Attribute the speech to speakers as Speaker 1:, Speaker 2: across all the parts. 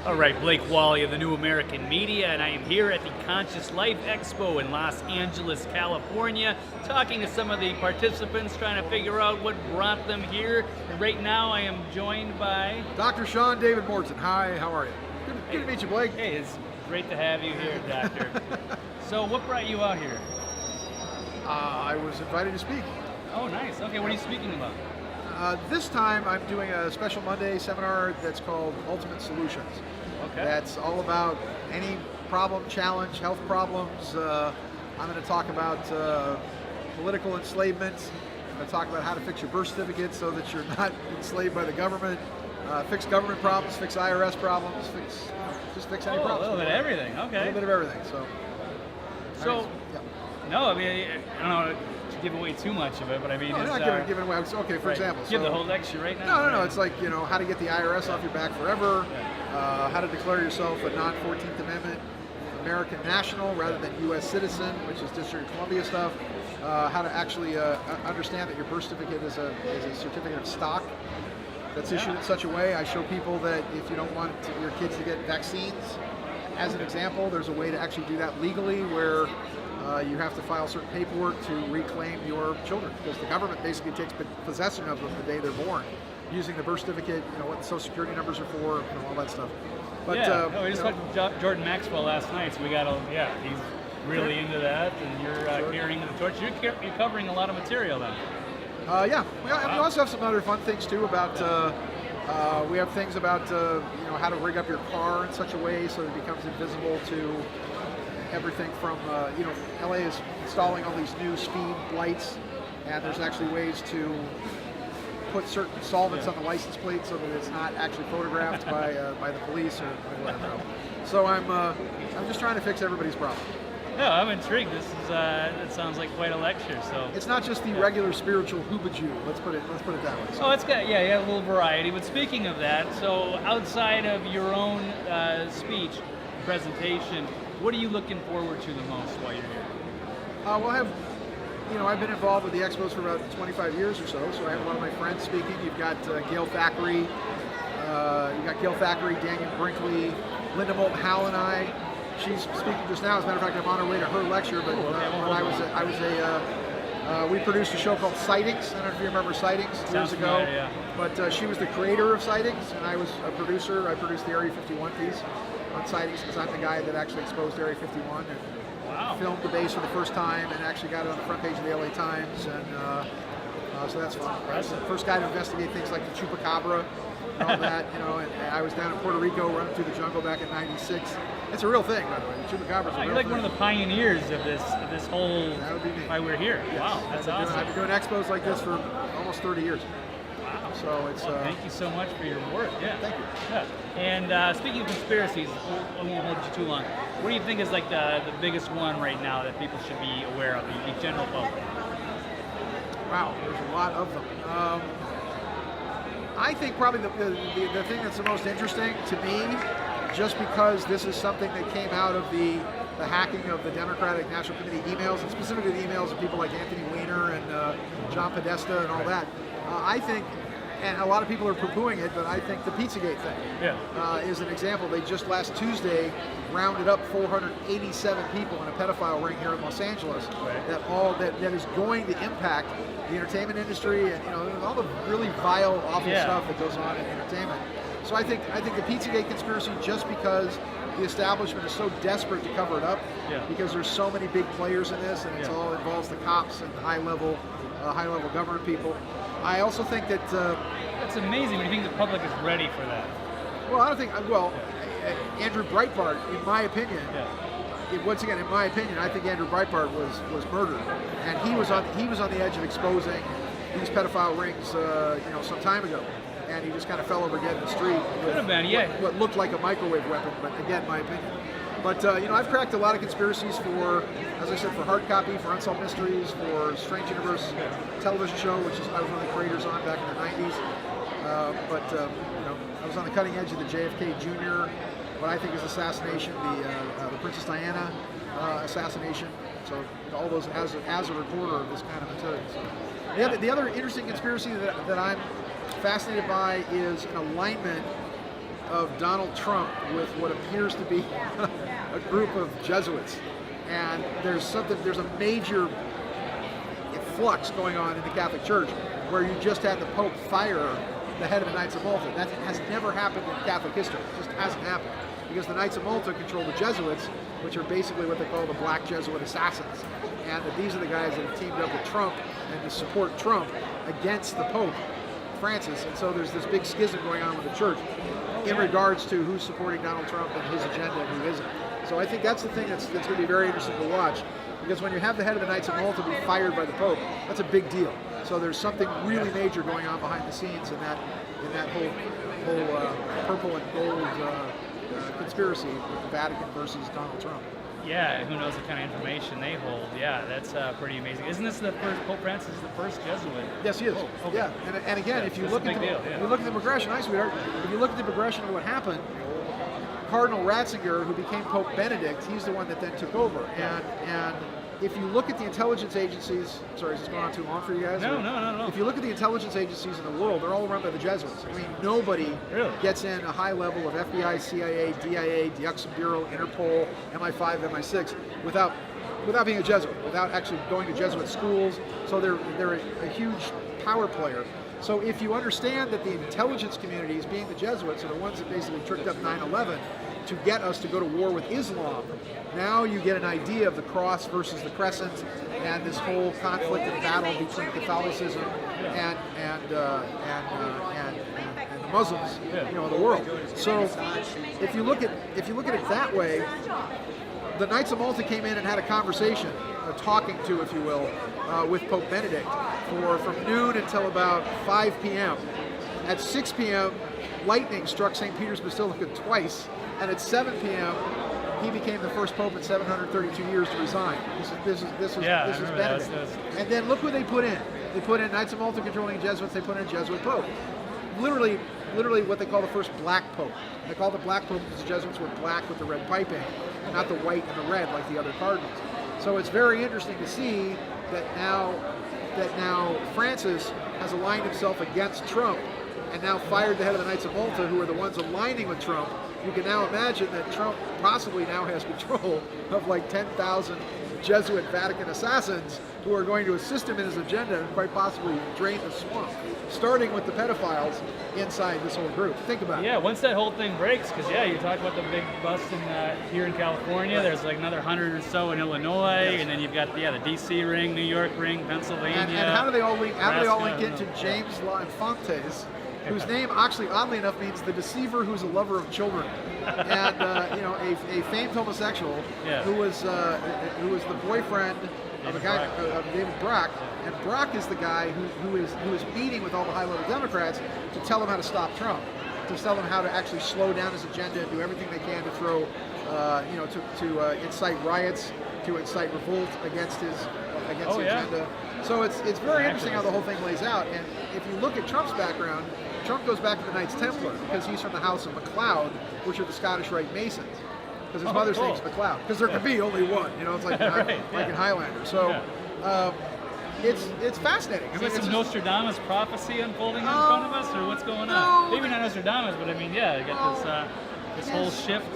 Speaker 1: All right, Blake Walley of the New American Media, and I am here at the Conscious Life Expo in Los Angeles, California, talking to some of the participants, trying to figure out what brought them here. And right now I am joined by
Speaker 2: Dr. Seann David Morton. Hi, how are you? Good to meet you, Blake.
Speaker 1: Hey, it's great to have you here, Doctor. So what brought you out here?
Speaker 2: I was invited to speak.
Speaker 1: Oh, nice. Okay, what are you speaking about?
Speaker 2: This time I'm doing a special Monday seminar that's called Ultimate Solutions.
Speaker 1: Okay.
Speaker 2: That's all about any problem, challenge, health problems. I'm going to talk about political enslavement. I'm going to talk about how to fix your birth certificate so that you're not enslaved by the government. Fix government problems, fix IRS problems, just fix any problems.
Speaker 1: A little bit of everything, okay.
Speaker 2: A little bit of everything,
Speaker 1: No, I mean, I don't know to give away too much of it, but I mean...
Speaker 2: No, I'm not giving away. Okay, for example.
Speaker 1: Give the whole lecture right now.
Speaker 2: No, it's like, how to get the IRS off your back forever, how to declare yourself a non-14th Amendment American national rather than U.S. citizen, which is District of Columbia stuff, how to actually understand that your birth certificate is a certificate of stock that's issued in such a way. I show people that if you don't want your kids to get vaccines, as an example, there's a way to actually do that legally where you have to file certain paperwork to reclaim your children, because the government basically takes possession of them the day they're born, using the birth certificate, what the social security numbers are for, all that stuff. But
Speaker 1: we just talked to Jordan Maxwell last night, so we got he's really into that, and you're carrying the torch. You're covering a lot of material then.
Speaker 2: We also have some other fun things too about. We have things about how to rig up your car in such a way so that it becomes invisible to everything from LA is installing all these new speed lights, and there's actually ways to put certain solvents on the license plate so that it's not actually photographed by the police or whatever. So I'm just trying to fix everybody's problem.
Speaker 1: No, I'm intrigued. This is it sounds like quite a lecture. So
Speaker 2: it's not just the regular spiritual hoobajoo. Let's put it that way.
Speaker 1: So it's got you have a little variety. But speaking of that, so outside of your own speech presentation, what are you looking forward to the most while you're here?
Speaker 2: I've been involved with the Expos for about 25 years or so. So I have a lot of my friends speaking. You've got Gail Thackeray, Daniel Brinkley, Linda Moulton Howell, and I. She's speaking just now. As a matter of fact, I'm on her way to her lecture. But we produced a show called Sightings. I don't know if you remember Sightings years ago.
Speaker 1: Yeah.
Speaker 2: But she was the creator of Sightings, and I was a producer. I produced the Area 51 piece on Sightings because I'm the guy that actually exposed Area 51 and filmed the base for the first time and actually got it on the front page of the LA Times. And so that's fun. I was the first guy to investigate things like the Chupacabra and all that. And I was down in Puerto Rico running through the jungle back in '96. It's a real thing, by the way. The Chupacabra's a real
Speaker 1: you're like
Speaker 2: thing.
Speaker 1: one of the pioneers of this whole.
Speaker 2: That would be me.
Speaker 1: Why we're here.
Speaker 2: Yes.
Speaker 1: Wow, that's awesome.
Speaker 2: I've been doing expos like this for almost 30 years.
Speaker 1: Wow.
Speaker 2: So it's.
Speaker 1: Thank you so much for your work. Yeah.
Speaker 2: Thank you.
Speaker 1: Yeah. And speaking of conspiracies, I won't hold you too long. What do you think is like the biggest one right now that people should be aware of, the general public?
Speaker 2: Wow, there's a lot of them. I think probably the thing that's the most interesting to me, just because this is something that came out of the hacking of the Democratic National Committee emails, and specifically the emails of people like Anthony Weiner and John Podesta and all that. I think, and a lot of people are poo-pooing it, but I think the Pizzagate thing is an example. They just last Tuesday rounded up 487 people in a pedophile ring here in Los Angeles that is going to impact the entertainment industry and all the really vile, awful stuff that goes on in entertainment. So I think the Pizzagate conspiracy, just because the establishment is so desperate to cover it up, because there's so many big players in this, and it all involves the cops and high level government people. I also think that
Speaker 1: that's amazing. When you think the public is ready for that?
Speaker 2: Well, I don't think. Andrew Breitbart, in my opinion. Once again, in my opinion, I think Andrew Breitbart was murdered, and he was on the edge of exposing these pedophile rings, some time ago, and he just kind of fell over dead in the street.
Speaker 1: Could have been,
Speaker 2: what looked like a microwave weapon, but again, my opinion. But I've cracked a lot of conspiracies for, as I said, for Hard Copy, for Unsolved Mysteries, for Strange Universe television show, which I was one of the creators on back in the '90s. I was on the cutting edge of the JFK Jr., what I think is assassination, the Princess Diana assassination. So all those as a reporter of this kind of material. So, the other interesting conspiracy that I'm fascinated by is an alignment of Donald Trump with what appears to be a group of Jesuits, and there's a major flux going on in the Catholic Church, where you just had the Pope fire the head of the Knights of Malta. That has never happened in Catholic history. It just hasn't happened, because the Knights of Malta control the Jesuits, which are basically what they call the Black Jesuit Assassins, and that these are the guys that have teamed up with Trump and to support Trump against the Pope Francis. And so there's this big schism going on with the church in regards to who's supporting Donald Trump and his agenda and who isn't. So I think that's the thing that's going to be very interesting to watch, because when you have the head of the Knights of Malta be fired by the Pope, that's a big deal. So there's something really major going on behind the scenes in that whole purple and gold conspiracy with the Vatican versus Donald Trump.
Speaker 1: Yeah, who knows what kind of information they hold. Yeah, that's pretty amazing. Isn't this the first, Pope Francis is the first Jesuit?
Speaker 2: Yes, he is.
Speaker 1: Oh, okay.
Speaker 2: Yeah, and again, if you look at the progression, sweetheart, if you look at the progression of what happened, Cardinal Ratzinger, who became Pope Benedict, he's the one that then took over. And if you look at the intelligence agencies, sorry, is this going on too long for you guys?
Speaker 1: No.
Speaker 2: If you look at the intelligence agencies in the world, they're all run by the Jesuits. I mean, nobody gets in a high level of FBI, CIA, DIA, the Expo Bureau, Interpol, MI5, MI6 without being a Jesuit, without actually going to Jesuit schools. So they're a huge power player. So if you understand that the intelligence communities, being the Jesuits, are the ones that basically tricked up 9/11 to get us to go to war with Islam, now you get an idea of the cross versus the crescent, and this whole conflict and battle between Catholicism and the Muslims, in the world. So if you look at it that way, the Knights of Malta came in and had a conversation, a talking to, if you will, with Pope Benedict from noon until about 5 p.m. At 6 p.m., lightning struck St. Peter's Basilica twice, and at 7 p.m., he became the first pope in 732 years to resign. This is Benedict. And then look who they put in. They put in Knights of Malta controlling Jesuits. They put in a Jesuit pope. Literally what they call the first black pope. They call the black pope because the Jesuits were black with the red piping, not the white and the red like the other cardinals. So it's very interesting to see that now Francis has aligned himself against Trump and now fired the head of the Knights of Malta, who are the ones aligning with Trump. You can now imagine that Trump possibly now has control of like 10,000 Jesuit Vatican assassins who are going to assist him in his agenda and quite possibly drain the swamp, starting with the pedophiles inside this whole group. Think about it.
Speaker 1: Yeah, once that whole thing breaks, because you talk about the big bust here in California, there's like another 100 or so in Illinois, and then you've got the DC ring, New York ring, Pennsylvania.
Speaker 2: And how do they all link into James La Infantes, whose name actually, oddly enough, means the deceiver who's a lover of children, and a famed homosexual who was the boyfriend of a guy of David Brock, and Brock is the guy who is meeting with all the high-level Democrats to tell them how to stop Trump, to tell them how to actually slow down his agenda and do everything they can to throw, to incite riots, to incite revolt against the agenda. So it's very interesting how the whole thing lays out. And if you look at Trump's background, Trump goes back to the Knights Templar because he's from the House of MacLeod, which are the Scottish Rite Masons. Because his mother's name's MacLeod. Because there can be only one, it's like in Highlander. So it's fascinating.
Speaker 1: Is this some Nostradamus prophecy unfolding in front of us, or what's going on? Maybe not Nostradamus, but I mean, you got this whole shift.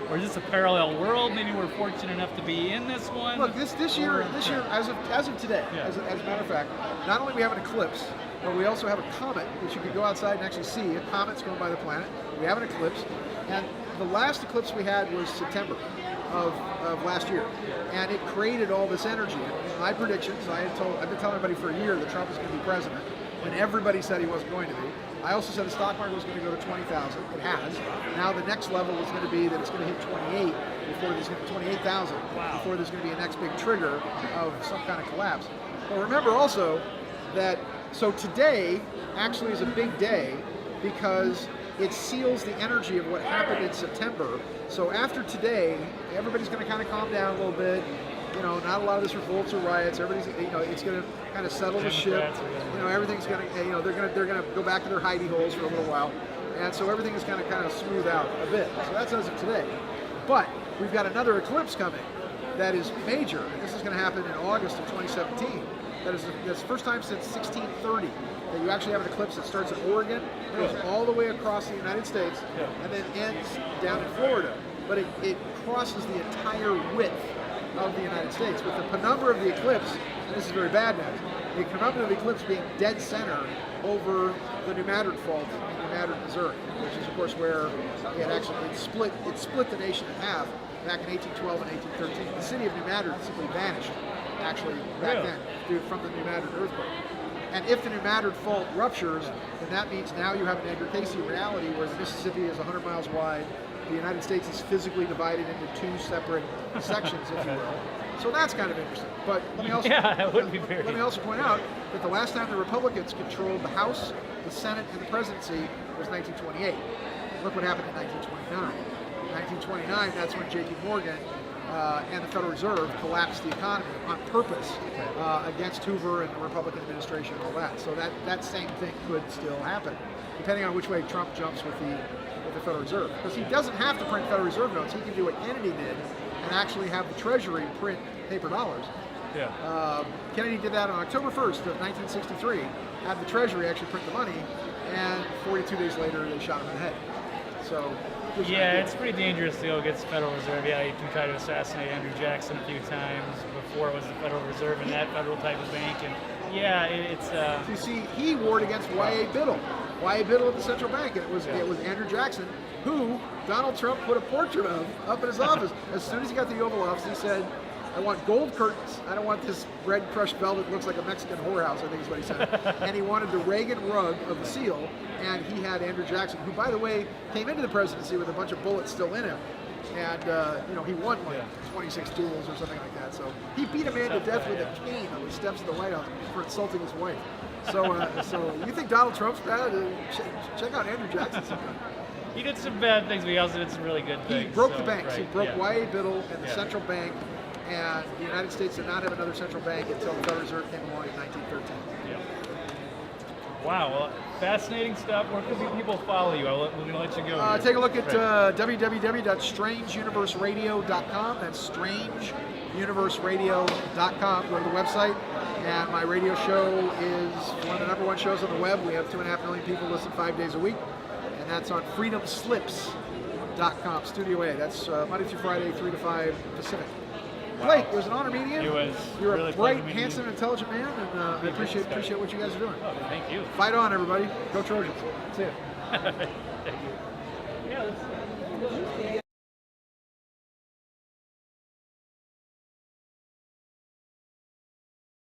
Speaker 1: Or is this a parallel world? Maybe we're fortunate enough to be in this one.
Speaker 2: Look, this year, as of today, as a matter of fact, not only do we have an eclipse, but we also have a comet, which you could go outside and actually see. A comet's going by the planet. We have an eclipse, and the last eclipse we had was September of last year, and it created all this energy. And my predictions, I've been telling everybody for a year that Trump was going to be president, when everybody said he wasn't going to be. I also said the stock market was going to go to 20,000. It has. Now the next level is going to be that it's going to hit 28 before there's going to be 28,000 before there's going to be a next big trigger of some kind of collapse. But remember also that today actually is a big day because it seals the energy of what happened in September. So after today, everybody's going to kind of calm down a little bit. Not a lot of this revolts or riots. Everybody's, it's going to kind of settle the ship. Everything's going to, they're going to go back to their hidey holes for a little while, and so everything is going to kind of smooth out a bit. So that's as of today. But we've got another eclipse coming that is major, and this is going to happen in August of 2017. that's the first time since 1630 that you actually have an eclipse that starts in Oregon, goes all the way across the United States, and then ends down in Florida. But it crosses the entire width of the United States, with the penumbra of the eclipse, and this is very bad news, the penumbra of the eclipse being dead center over the New Madrid Fault in New Madrid, Missouri, which is of course where it split the nation in half back in 1812 and 1813. The city of New Madrid simply vanished, actually, back then, from the New Madrid earthquake. And if the New Madrid Fault ruptures, then that means now you have an Edgar Cayce reality where the Mississippi is 100 miles wide, the United States is physically divided into two separate sections, if you will. So that's kind of interesting. But let me also,
Speaker 1: that would be very
Speaker 2: let me also point out that the last time the Republicans controlled the House, the Senate, and the presidency was 1928. Look what happened in 1929. 1929, that's when J.P. Morgan and the Federal Reserve collapsed the economy on purpose against Hoover and the Republican administration and all that. So that same thing could still happen, depending on which way Trump jumps with the Federal Reserve. Because he doesn't have to print Federal Reserve notes. He can do what Kennedy did and actually have the Treasury print paper dollars. Kennedy did that on October 1st of 1963, had the Treasury actually print the money, and 42 days later they shot him in the head. So
Speaker 1: it's pretty dangerous to go against the Federal Reserve. Yeah, you can try to assassinate Andrew Jackson a few times before it was the Federal Reserve and that federal type of bank. And it's.
Speaker 2: You see, he warred against Y.A. Biddle. Y.A. Biddle at the central bank, and it was Andrew Jackson, who Donald Trump put a portrait of up in his office. As soon as he got to the Oval Office, he said, "I want gold curtains. I don't want this red crushed velvet that looks like a Mexican whorehouse," I think is what he said. And he wanted the Reagan rug of the seal, and he had Andrew Jackson, who, by the way, came into the presidency with a bunch of bullets still in him. And, he won like 26 duels or something like that. So he beat a man to death with a cane on the steps of the White House for insulting his wife. So you think Donald Trump's bad? Check out Andrew Jackson sometime.
Speaker 1: He did some bad things, but he also did some really good things.
Speaker 2: He broke the banks. He broke Y.A. Biddle and the central bank, and the United States did not have another central bank until the Federal Reserve came along in 1913.
Speaker 1: Wow, well, fascinating stuff. Where can people follow you? We're going to let you go.
Speaker 2: Take a look at www.strangeuniverseradio.com. That's strangeuniverseradio.com. Go to the website. And my radio show is one of the #1 shows on the web. We have 2.5 million people listen 5 days a week. And that's on freedomslips.com, Studio A. That's Monday through Friday, 3 to 5 Pacific. Wow. Blake, it was an honor meeting you. You're really a bright, handsome, intelligent man, and I appreciate what you guys are doing.
Speaker 1: Oh, thank you.
Speaker 2: Fight on, everybody. Go Trojans. See ya.
Speaker 1: Thank you. Yeah,